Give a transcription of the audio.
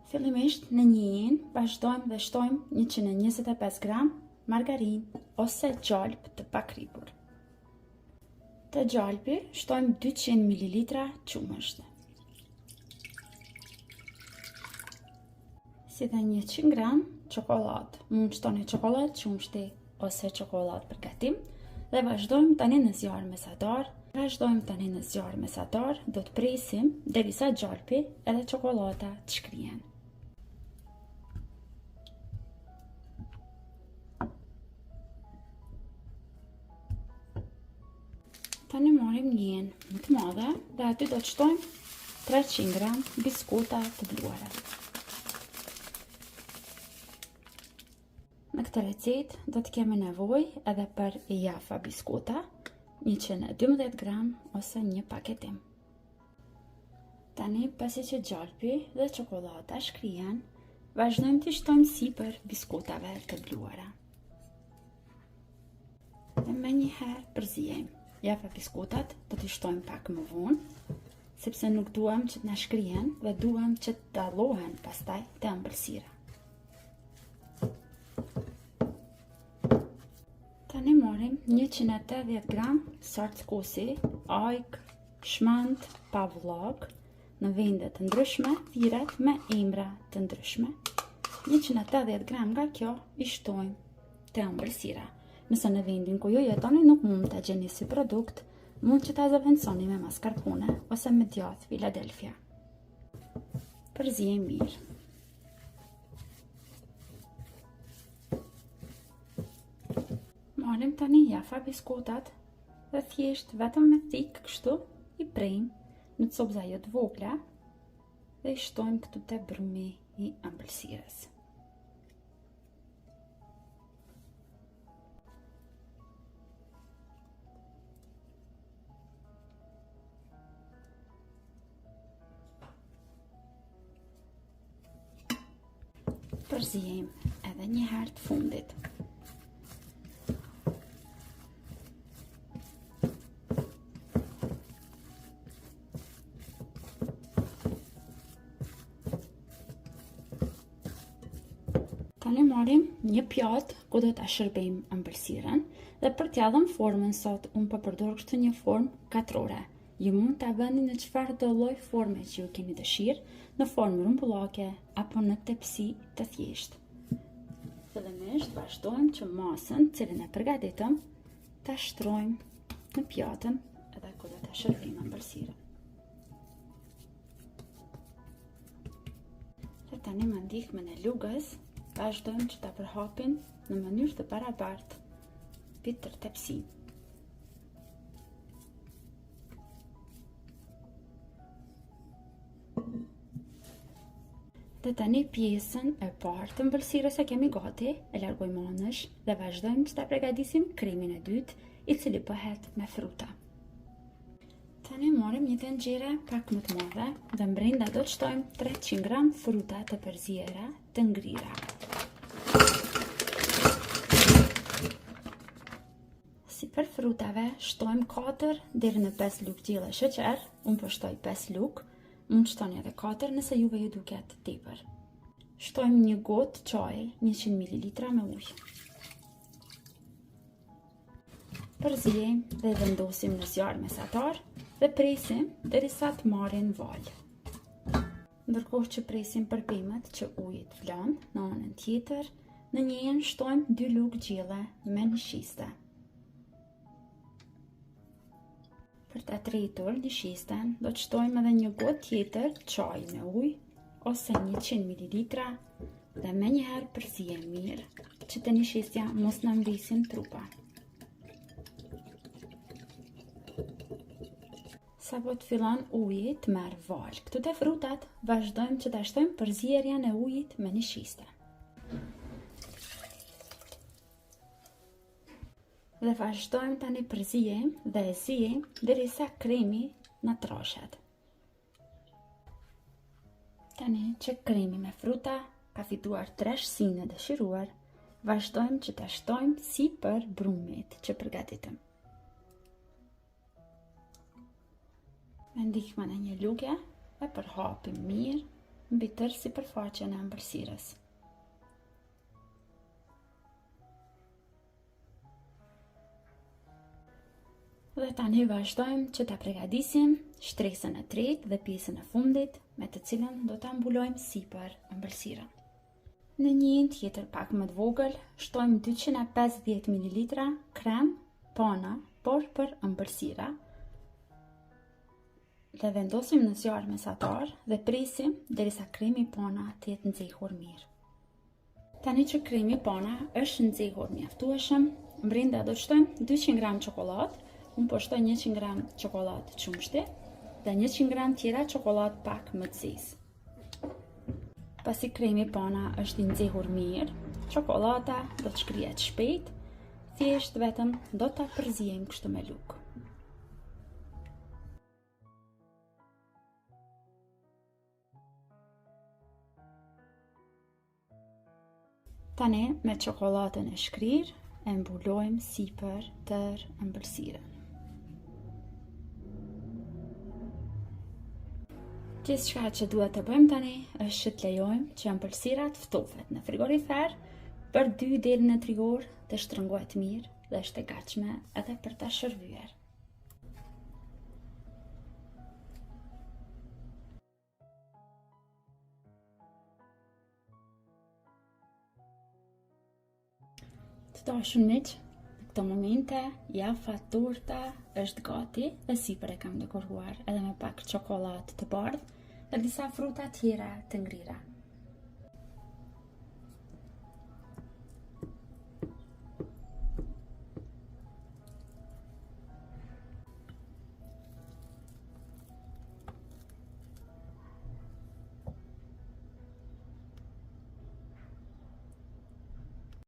Fillimisht në njëin vazhdojmë dhe shtojmë 125 gram margarinë ose gjalp të pakripur. Të gjalpi shtojmë 200 ml qumësht. Si dhe 100 gram çokoladë, mund shtoni çokoladë qumshti ose çokoladë për gatim dhe vazhdojmë tani në zjarr mesatar. Do të presim derisa gjalpi edhe çokolada të shkrihen. Tani marrim njën më të madhe dhe aty do të shtojmë 300 gram biskuta të bluara. Në këtë recetë do të kemi nevojë edhe për jafa biskuta, 112 gram ose një paketim. Tani pasi që gjalpi dhe çokolada shkrihen, vazhdojmë të shtojmë sipër biskutave të bluara. Dhe menjëherë përzijemi. Jafa biskutat do t'i shtojmë pak më vonë, sepse nuk duam që t'na shkrihen dhe duam që të dallohen pastaj te ëmbëlsira. Tani marrim 180 gram sarc kosi, ajk, shmand, pavllak, në vende të ndryshme, thirret me emra të ndryshme. 180 gram nga kjo i shtojmë te ëmbëlsira. Nëse në vendin ku ju jetoni nuk mund ta gjeni si produkt, mund që ta zëvendësoni me mascarpone ose me djath Philadelphia. Përzijmë mirë. Marrim tani jafa biskutat dhe thjesht vetëm me thik kështu i prejmë në copëza jo të vogla dhe i shtojmë këtu te brumi i ëmbëlsirës. Përzijmë edhe një herë të fundit. Tani marrim një pjatë ku do ta shërbejmë ëmbëlsirën dhe për t'ia dhënë formën sot unë po përdor kështu një formë katrore. Ju mund ta bëni në çfarë do lloj forme që ju keni dëshirë, në formë rrumbullake apo në tepsi të thjeshtë. Fillimisht vazhdojmë që masën, cilën e përgatitëm, ta shtrojmë në pjatën edhe ku do ta shërbejmë ëmbëlsirën. Dhe tani me ndihmën e lugës vazhdojmë që ta përhapin në mënyrë të barabartë mbi tërë tepsinë. Dhe tani pjesën e parë të ëmbëlsirës e kemi gati, e largojmë anësh dhe vazhdojmë që ta përgatisim kremin e dytë, i cili bëhet me fruta. Tani marrim një tenxhere pak më të madhe dhe brenda do të shtojmë 300 gram fruta të përziera të ngrira. Si për frutave shtojmë 4 deri në 5 lugë gjelle sheqer, unë po shtoj 5 lugë. Mund shtoni edhe 4 nëse juve ju duket tepër. Shtojmë një gotë çaji, 100 ml me ujë. Përzijmë dhe vendosim në zjarr mesatar dhe presim derisa të marrin val. Ndërkohë që presim përpimet që uji të flan në anën tjetër, në njën shtojmë 2 lugë gjelle me një shiste. Për ta tritur një shisten, do të shtojmë edhe një gotë tjetër çaj me ujë ose 100 ml dhe menjëherë përzijmë mirë që të një shistja mos na mbrisin trupa. Sa po të fillon uji të merr val këtu te frutat, vazhdojmë që ta shtojmë përzierjen e ujit me një shiste. Dhe vazhdojmë tani përzijmë dhe e zijmë derisa kremi na trashet. Tani që kremi me fruta ka fituar trashësinë e dëshiruar, vazhdojmë që ta shtojmë sipër brumit që përgatitëm. Me ndihmën e një luke e përhapim mirë mbi tërë sipërfaqen e ëmbëlsirës. Dhe tani vazhdojmë që ta përgatisim shtresën e tretë dhe pjesën e fundit, me të cilën do ta mbulojmë sipër ëmbëlsirën. Në një tjetër pak më të vogël, shtojmë 250 ml krem pana, por për ëmbëlsira. Dhe vendosim në zjarr mesatar dhe presim derisa kremi pana të jetë nxehur mirë. Tani që kremi pana është nxehur mjaftueshëm, brenda do të shtojmë 200 g çokoladë. Unë po shtoj 100 g çokoladë qumshti dhe 100 g tjera çokoladë pak më të zezë. Pasi kremi pana është i nxehur mirë, çokolada do të shkrihet shpejt, thjesht vetëm do ta përziejmë kështu me lugë. Tani me çokoladën e shkrirë e mbulojmë sipër tërë ëmbëlsirën. Gjithçka që duhet të bëjmë tani është që të lejojmë që ëmbëlsira të ftohet në frigorifer për 2 deri në 3 orë të shtrëngohet mirë dhe është e gatshme edhe për ta shërbyer. Të dashur miq, në këto momente jafa torta është gati dhe sipër e kam dekoruar edhe me pak çokoladë të bardhë dhe disa fruta tjera të ngrira.